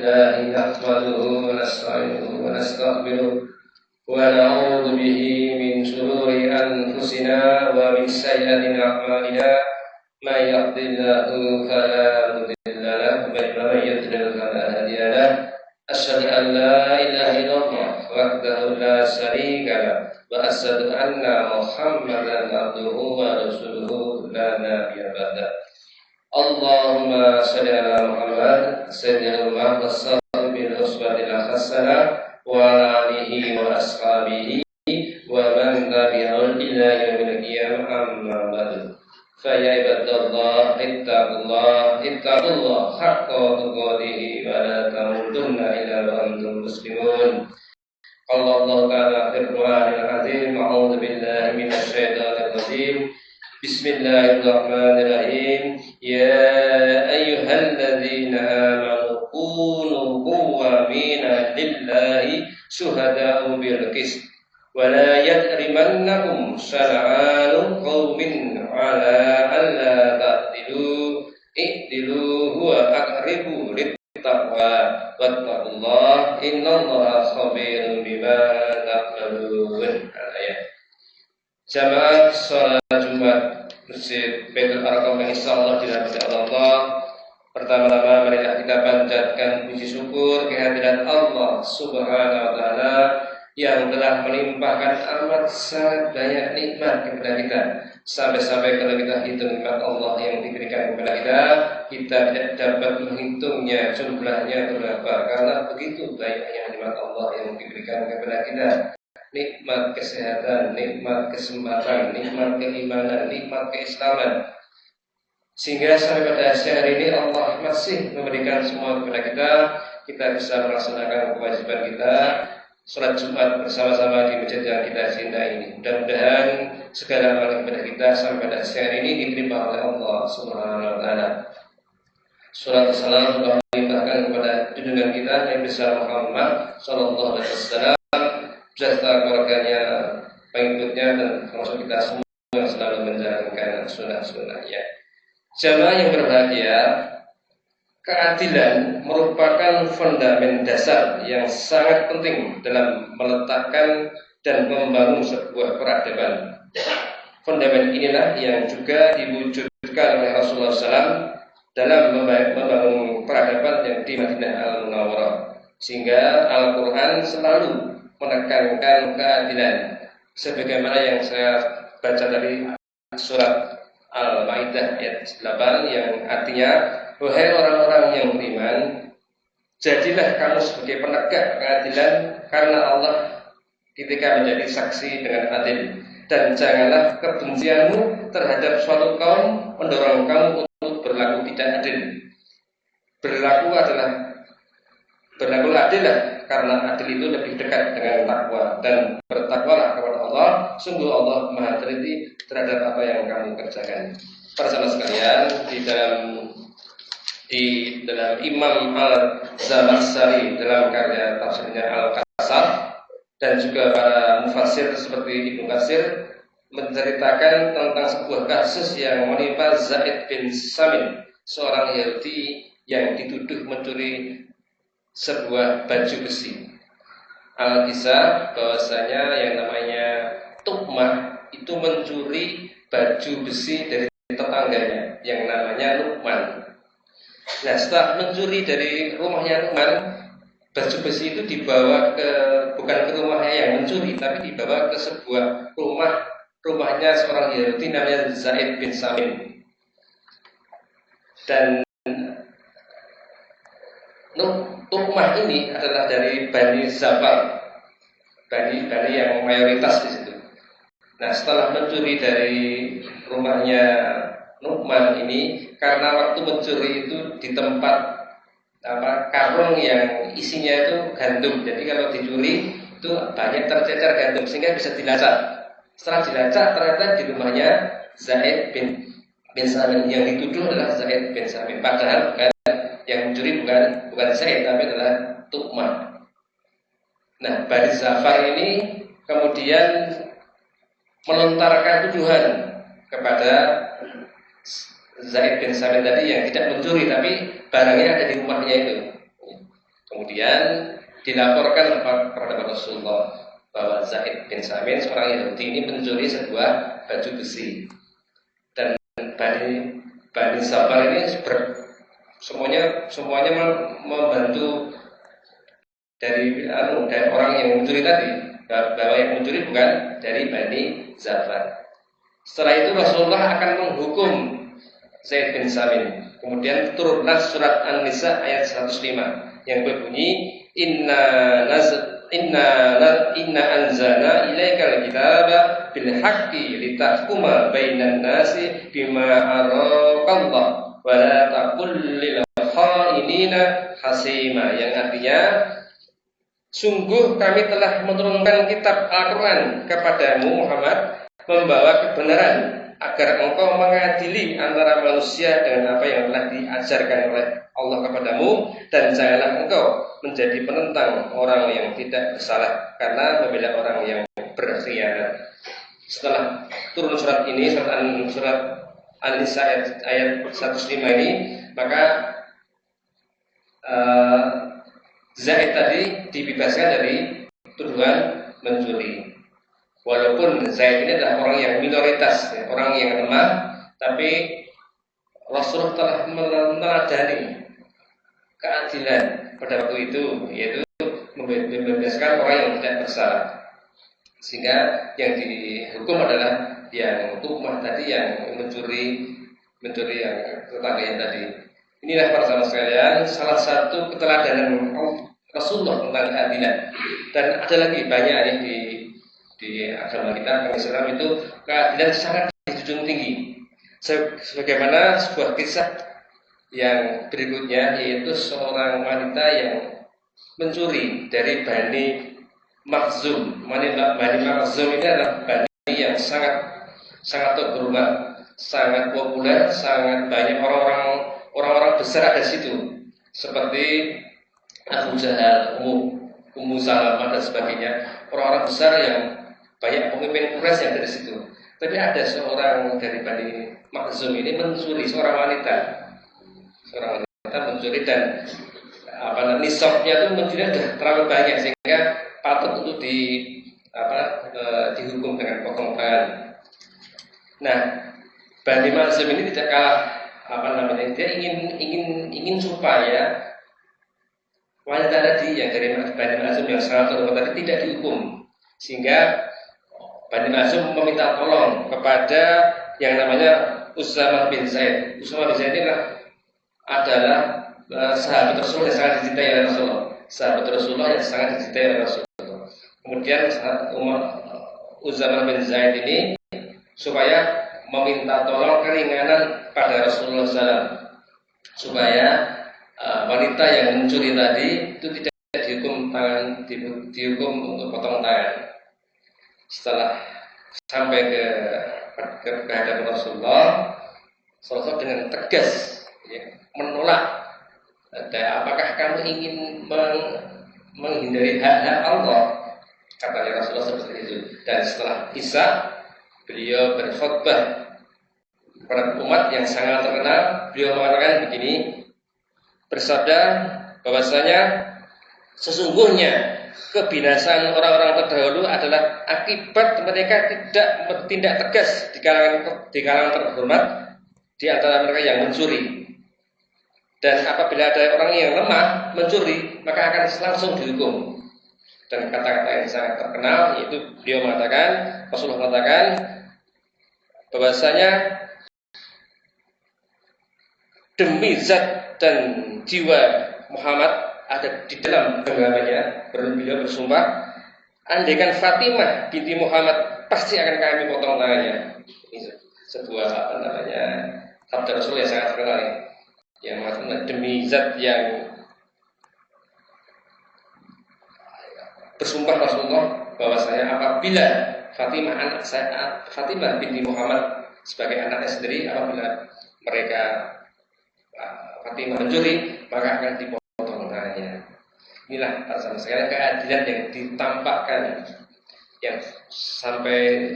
لله نحمده ونستعينه ونستغفره ونعوذ به من شرور أنفسنا ومن سيئات أعمالنا من يهد الله فلا مضل له ومن يضلل فلا هادي له أشهد أن لا إله إلا الله وحده لا شريك له وأشهد أن محمدا عبده ورسوله لا نبي بعده. اللهم صل على محمد سيدنا الأمة والصحب الأسوة الحسنة وعلى آله وأصحابه ومن تبعهم إلى يوم القيامة أما بعد. فيا عباد الله اتقوا الله حق تقاته ولا تموتن إلا وأنتم مسلمون. قال الله تعالى في القرآن العظيم: أعوذ بالله من الشيطان الرجيم. بسم الله الرحمن الرحيم. يا أيها الذين آمنوا كونوا قوامين لله شهداء بالقسط ولا يجرمنكم شنآن قوم على ألا تعدلوا اعدلوا هو أقرب للتقوى واتقوا الله إن الله خبير بما تعملون. Jamaah sholat Jumat Masjid Baitul Arqam yang insyaallah dirahmati Allah. Pertama-tama marilah kita panjatkan puji syukur kehadirat Allah Subhanahu wa taala yang telah melimpahkan amat sangat banyak nikmat kepada kita. Sampai-sampai kalau kita hitung nikmat Allah yang diberikan kepada kita tidak dapat menghitungnya jumlahnya berapa, karena begitu banyaknya nikmat Allah yang diberikan kepada kita. Nikmat kesehatan, nikmat kesempatan, nikmat keimanan, nikmat keislaman, sehingga sampai pada hari ini Allah masih memberikan semua kepada kita bisa melaksanakan kewajiban kita sholat Jumat bersama-sama di masjid yang kita cintai ini. Mudah-mudahan segala amal kepada kita sampai pada hari ini diterima oleh Allah Subhanahu wa taala. Salat salam Allah limpahkan kepada junjungan kita Nabi besar Muhammad sallallahu alaihi wasallam, beserta keluarganya, pengikutnya, dan termasuk kita semua yang selalu menjalankan sunnah-sunnahnya. Jamaah yang berbahagia, keadilan merupakan fundament dasar yang sangat penting dalam meletakkan dan membangun sebuah peradaban. Fundament inilah yang juga diwujudkan oleh Rasulullah SAW dalam membangun peradaban yang di Madinah Al-Munawwarah, sehingga Al-Quran selalu menekankan keadilan, sebagaimana yang saya baca dari surat Al-Maidah ayat 8 yang artinya: wahai orang-orang yang beriman, jadilah kamu sebagai penegak keadilan karena Allah ketika menjadi saksi dengan adil, dan janganlah kebencianmu terhadap suatu kaum mendorong kamu untuk berlaku tidak adil. Berlaku adillah, karena adil itu lebih dekat dengan takwa, dan bertakwalah kepada Allah, sungguh Allah Maha teliti terhadap apa yang kamu kerjakan. Para sahabat sekalian, di dalam Imam Al-Zamakhsyari dalam karya tafsirnya Al-Qasar, dan juga para mufassir seperti Ibnu Katsir menceritakan tentang sebuah kasus yang menimpa Zaid bin Samin, seorang Yahudi yang dituduh mencuri sebuah baju besi. Al-Kisah bahwasanya yang namanya Tuhmah itu mencuri baju besi dari tetangganya yang namanya Luqman. Nah, setelah mencuri dari rumahnya Luqman, baju besi itu dibawa bukan ke rumahnya yang mencuri, tapi dibawa ke sebuah rumahnya seorang Yahudi namanya Zaid bin Samin. Dan Tuhmah ini adalah dari Bani Zafar, Bani yang mayoritas di situ. Nah, setelah mencuri dari rumahnya Nu'man ini, karena waktu mencuri itu di tempat karung yang isinya itu gandum. Jadi kalau dicuri itu banyak tercecer gandum sehingga bisa dilacak. Setelah dilacak ternyata di rumahnya Zaid bin Samin, yang dituduh adalah Zaid bin Samin. Padahal yang mencuri bukan Zaid, tapi adalah Tuhmah. Nah, Bani Zafar ini kemudian melontarkan tuduhan kepada Zaid bin Samin tadi yang tidak mencuri, tapi barangnya ada di rumahnya itu. Kemudian dilaporkan kepada Rasulullah bahwa Zaid bin Samin seorang Yahudi ini mencuri sebuah baju besi, dan Bani Zafar ini semuanya membantu dari orang yang mencuri tadi, bahwa yang mencuri bukan dari Bani Zafar. Setelah itu Rasulullah akan menghukum Zaid bin Samin. Kemudian turunlah surat An-Nisa ayat 105 yang berbunyi inna anzalna ilaikal kitaba bil haqqi litahkuma bainan nasi bima araqallah wa la taqul lil khainina hasima, yang artinya sungguh kami telah menurunkan kitab Al-Quran kepadamu Muhammad membawa kebenaran agar engkau mengadili antara manusia dengan apa yang telah diajarkan oleh Allah kepadamu, dan janganlah engkau menjadi penentang orang yang tidak bersalah karena membela orang yang berkhianat. Setelah turun surat ini, surat An-Nisa ayat 105 ini, maka Zaid tadi dibebaskan dari tuduhan mencuri. Walaupun Zaid ini adalah orang yang minoritas, orang yang lemah, tapi Rasulullah telah meneladani keadilan pada waktu itu, yaitu membebaskan orang yang tidak bersalah. Sehingga yang dihukum adalah yang tukmah tadi, yang mencuri yang tetangganya tadi. Inilah para sahabat sekalian, salah satu keteladanan Rasulullah tentang keadilan. Dan ada lagi banyak di agama kita, agama Islam itu keadilan sangat dijunjung tinggi. Sebagaimana sebuah kisah yang berikutnya, yaitu seorang wanita yang mencuri dari Bani Makhzum. Bani Makhzum ini adalah Bani yang sangat terhormat, sangat populer, sangat banyak orang-orang besar ada di situ, seperti Abu Jahal, Ummu Salamah dan sebagainya, orang-orang besar yang banyak pemimpin Quraisy yang dari situ. Tapi ada seorang dari Bani Makhzum ini mencuri, seorang wanita mencuri, dan nisabnya itu mencuri sudah terlalu banyak sehingga patut untuk dihukum dengan potong tangan. Nah, Bani Makhzum ini tidak kalah dia ingin supaya wanita tadi yang dari Bani Makhzum yang sangat terhormat tadi tidak dihukum, sehingga Bani Makhzum meminta tolong kepada yang namanya Usamah bin Zaid. Usamah bin Zaid ini adalah sahabat Rasulullah yang sangat dicintai oleh Rasulullah. Sahabat Rasulullah yang sangat dicintai oleh Rasulullah. Kemudian Usamah bin Zaid ini supaya meminta tolong keringanan pada Rasulullah SAW, supaya wanita yang mencuri tadi itu tidak dihukum untuk potong tangan. Setelah sampai ke hadapan Rasulullah dengan tegas menolak, apakah kamu ingin menghindari hak-hak Allah, katanya Rasulullah seperti itu. Dan setelah Isya beliau berkhutbah kepada umat yang sangat terkenal. Beliau mengatakan begini, bersabda bahwasanya sesungguhnya kebinasaan orang-orang terdahulu adalah akibat mereka tidak bertindak tegas di kalangan terhormat di antara mereka yang mencuri. Dan apabila ada orang yang lemah mencuri, maka akan langsung dihukum. Dan kata-kata yang sangat terkenal yaitu beliau mengatakan, Rasulullah mengatakan bahwasanya demi zat dan jiwa Muhammad ada di dalam genggamannya, beliau bersumpah, andaikan Fatimah binti Muhammad pasti akan kami potong tangannya. Ini sebuah sabda Rasul yang sangat terkenal yang mengatakan demi zat yang bersumpah Rasulullah bahwasanya apabila Fatimah binti Muhammad sebagai anaknya sendiri, apabila mereka Fatimah mencuri, maka akan dipotong tangannya. Inilah para sekalian keadilan yang ditampakkan, yang sampai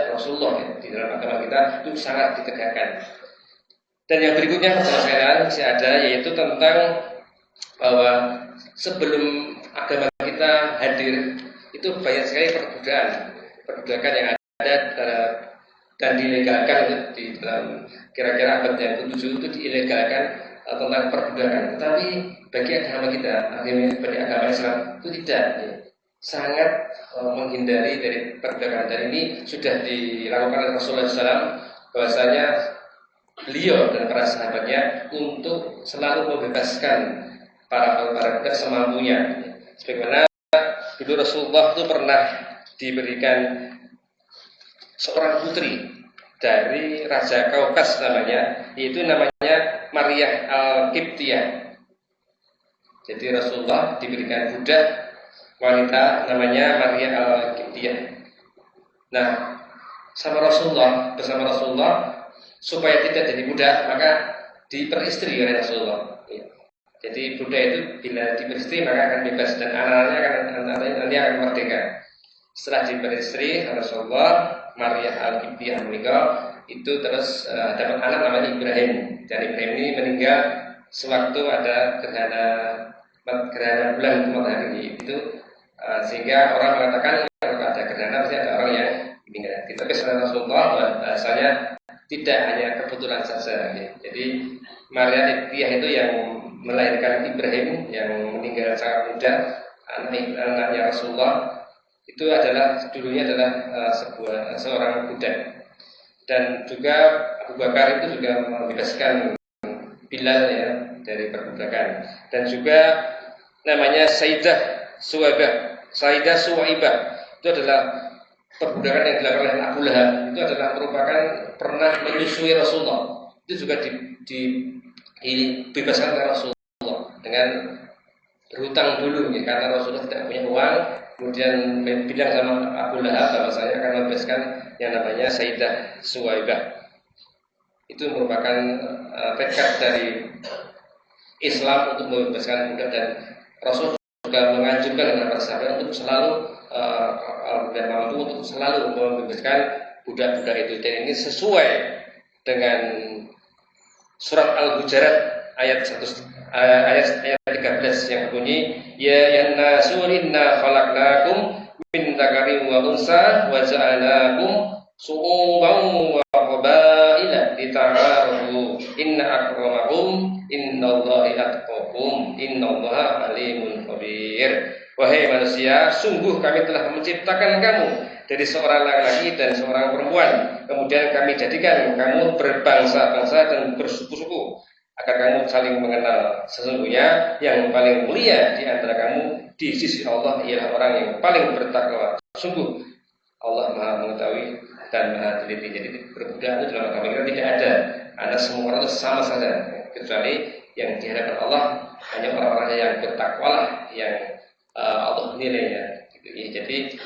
Rasulullah di dalam agama kita itu sangat ditegakkan. Dan yang berikutnya para sekalian masih ada, yaitu tentang bahwa sebelum agama kita hadir itu banyak sekali perbudakan yang ada dan dilegalkan di dalam kira-kira abad yang ke-7 itu diilegalkan tentang perbudakan. Tetapi bagi agama kita, bagi agama Islam itu tidak, ya, sangat menghindari dari perbudakan. Dan ini sudah dilakukan oleh Rasulullah SAW, bahwasanya beliau dan para sahabatnya untuk selalu membebaskan para budak semampunya. Sebagaimana dulu Rasulullah itu pernah diberikan seorang putri dari Raja Kaukas namanya, yaitu namanya Maryah Al-Qibtiyah. Jadi Rasulullah diberikan budak wanita namanya Maryah Al-Qibtiyah. Nah, bersama Rasulullah supaya tidak jadi budak, maka diperistri oleh Rasulullah. Jadi budak itu bila diperistri maka akan bebas dan anaknya nanti akan merdeka. Setelah diperistri Rasulullah, Maryah Al-Qibtiyah meninggal, itu terus dapat anak namanya Ibrahim. Dan Ibrahim ini meninggal sewaktu ada gerhana bulan matahari itu, sehingga orang mengatakan kalau ada gerhana pasti ada orang yang meninggal. Tapi setelah Rasulullah bahasanya tidak hanya kebetulan saja. Jadi Maryah Al-Qibtiyah itu yang melahirkan Ibrahim yang meninggal sangat muda, anaknya Rasulullah. Itu dulunya adalah seorang budak. Dan juga Abu Bakar itu juga membebaskan Bilal, ya, dari perbudakan. Dan juga namanya Sayyidah Suwaibah itu adalah perbudakan yang dilakukan oleh Abu Lahab. Itu adalah merupakan pernah menyusui Rasulullah. Itu juga dibebaskan oleh Rasulullah dengan berhutang dulu, ya, karena Rasulullah tidak punya uang. Kemudian bilang sama Abu Lahab bahwa saya akan membebaskan yang namanya Sayyidah Suwaibah. Itu merupakan tekad dari Islam untuk membebaskan budak, dan Rasul juga menganjurkan kepada para sahabat untuk selalu untuk selalu membebaskan budak-budak itu. Dan ini sesuai dengan surat Al-Hujurat ayat 13 yang berbunyi, ya ayyuhan nasu inna khalaqnakum min dzakarin wa unsa wa ja'alnakum syu'uban wa qabaila lita'arafu inna akramakum innallaha atqakum innallaha alimun khabir. Wahai manusia, sungguh kami telah menciptakan kamu dari seorang laki-laki dan seorang perempuan, kemudian kami jadikan kamu berbangsa-bangsa dan bersuku-suku agar kamu saling mengenal. Sesungguhnya yang paling mulia di antara kamu di sisi Allah ialah orang yang paling bertakwa. Sungguh Allah Maha mengetahui dan Maha teliti. Jadi berbudak itu dalam agama kita tidak ada. Anda semua orang itu sama saja, kecuali yang di hadapan Allah hanya orang-orang yang bertakwa lah yang Allah menilainya. Gitu ya. Jadi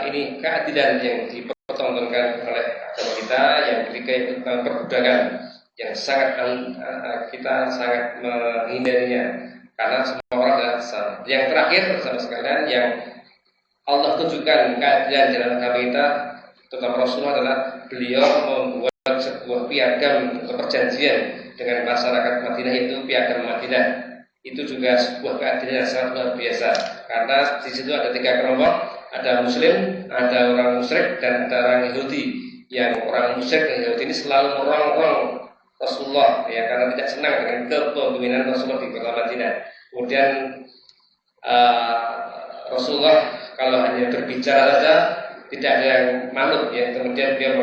ini keadilan yang dipertontonkan oleh agama kita, yang ketiga itu tentang perbudakan, yang kita sangat menghindarinya karena semua orang adalah sama. Yang terakhir bersama sekalian yang Allah tunjukkan keadilan dalam agama kita, terutama Rasulullah, adalah beliau membuat sebuah piagam atau perjanjian dengan masyarakat Madinah, itu piagam Madinah. Itu juga sebuah keadilan yang sangat luar biasa karena di situ ada 3 kelompok, ada Muslim, ada orang musyrik, dan ada orang Yahudi. Yang orang musyrik dan Yahudi ini selalu merongrong Rasulullah, ya, karena tidak senang dengan kepemimpinan Rasulullah di kota Madinah. Kemudian Rasulullah kalau hanya berbicara saja tidak ada yang manut, ya. Kemudian dia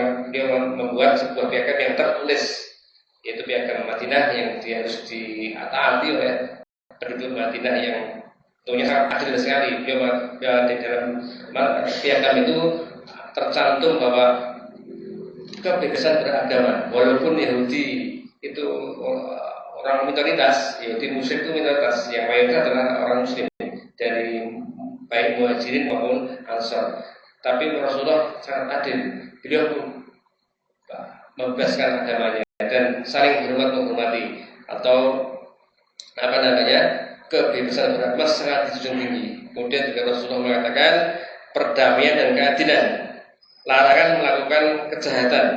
membuat sebuah piagam yang tertulis, yaitu piagam Madinah yang dia harus ditaati oleh penduduk Madinah yang tentunya sangat adil sekali. Dia di dalam piagam itu tercantum bahwa kebebasan beragama, walaupun Yahudi itu orang minoritas, Yahudi musyrik itu minoritas, yang mayoritas adalah orang Muslim dari baik Muhajirin maupun Ansar. Tapi Rasulullah sangat adil, beliau membebaskan agamanya dan saling menghormati, atau kebebasan beragama sangat dijunjung tinggi. Kemudian juga Rasulullah mengatakan perdamaian dan keadilan, larangan melakukan kejahatan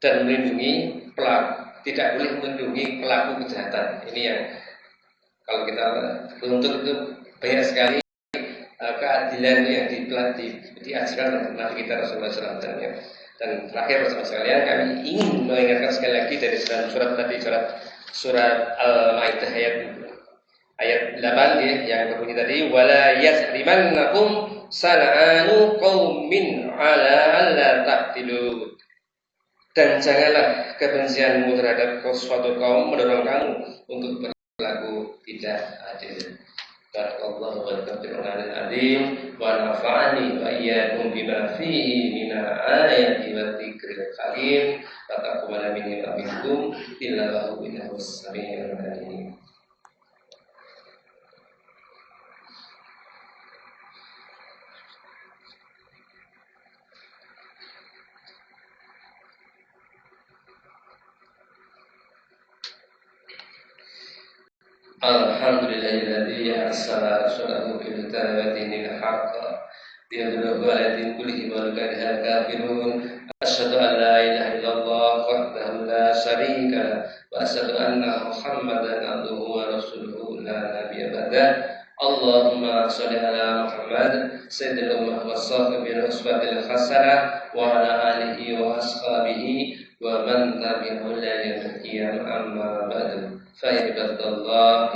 dan melindungi pelaku, tidak boleh melindungi pelaku kejahatan. Ini yang Kalau kita tuntut itu banyak sekali keadilan yang diajarkan oleh Nabi kita Rasulullah SAW. Dan terakhir bersama sekalian kami ingin mengingatkan sekali lagi dari surat tadi, surat Al-Maidah ayat 8 ya, yang berbunyi tadi, wala yasrimannakum sana'anu qaumin ala alla ta'dilu. Dan janganlah kebencianmu terhadap suatu kaum mendorong kamu untuk berlaku tidak adil. Barakallahu wa lakum fil Qur'anil azim wa nafa'ani wa iyyakum bima fihi minal ayati wa dzikril hakim. Taqabbal minni wa minkum innahu innahus samii'ul 'aliim. Alhamdulillahilladzi arsala rasulahu bil huda wa dinil haqq liyudhhirahu 'ala dini kullihi walau karihal kafirun. Asyhadu an la ilaha illallah wahdahu la syarika lah wa asyhadu anna Muhammadan abduhu wa rasuluhu la nabiyya ba'dah. Allahumma shalli ala Muhammad sayyidil ummah wa sahibil uswatil hasanah wa ala alihi wa ashabihi wa man tabi'ahum ila yaumil qiyamah, amma ba'du. Fa ibadallah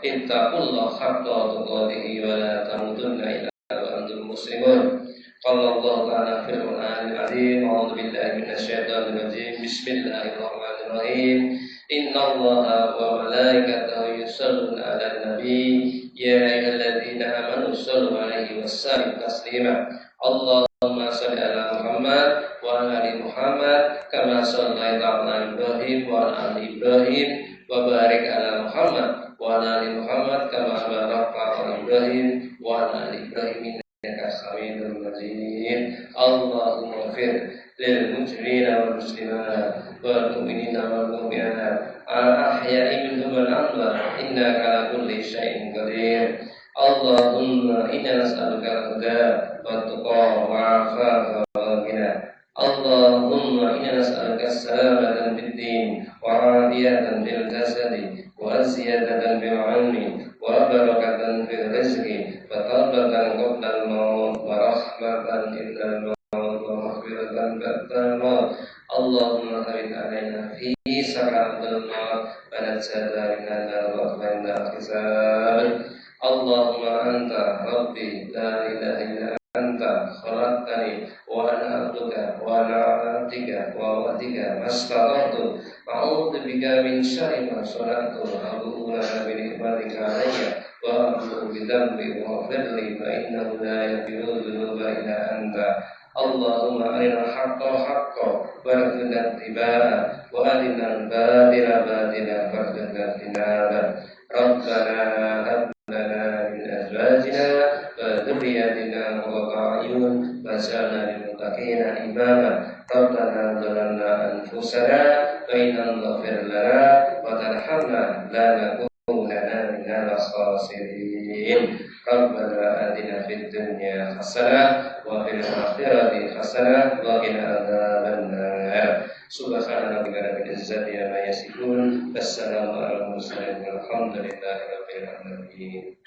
ittaqullah haqqa tuqatih wa la tamutunna illa wa antum muslimun. Qala Allah ta'ala fil Qur'anil azim, a'udzu billahi minasy syaithanir rajim. Bismillahirrahmanirrahim. Innallaha wa malaikatahu yusholluna 'alan nabi ya ayyuhalladzina amanu shollu 'alaihi wa sallimu taslima. Allahumma shalli ala Muhammad wa ala ali Muhammad kama shallaita ala Ibrahim wa ala ali Ibrahim wa barik ala Muhammad wa ala ali Muhammad kama barakta ala Ibrahim wa ala ali Ibrahim innaka Hamidum Majid. Allahumma ighfir lil muslimina wal muslimat wal mu'minina wal mu'minat al ahya'i minhum wal amwat innaka ala kulli syai'in qadir. Allahumma inna nas'aluka al-huda wa tuqa wa afafa wa ghina. Allahumma inna nas'aluka as-salamata fid din wa afiyatan fil jasadi wa ziyadatan fil 'ilmi wa barakatan fil rizqi wa tawbatan qabla al-maut wa rahmatan inda al-maut wa maghfiratan ba'da al-maut. Allahumma thabit 'alaina fi saratil maut wa najjana min an-nar wa qina hisab. Allahumma anta rabbi la ilaha illa anta khalaqtani wa ana abduka wa ana 'abdika wa wa'dika mastata'tu a'udzu bika min syarri ma sana'tu a'udzu laka bi ni'matika 'alayya wa a'udzu bi dhanbi wa fadli fa innahu la yaghfiru dhunuba illa anta. Allahumma arina al-haqqa haqqan warzuqna ittiba'a wa arina al-batila batilan warzuqna ijtinaba. Rabbana lana min azwajina wa dhurriyyatina qurrata a'yun waj'alna lil muttaqina imama. Rabbana zalamna anfusana wa in lam taghfir lana wa tarhamna lanakunanna minal khasirin. Rabbana atina fid dunya hasanah wa fil akhirati hasanah wa qina adzabannar. Subhana rabbika rabbil izzati amma yasifun. Wassalamu ala mursalin walhamdulillahi rabbil alamin.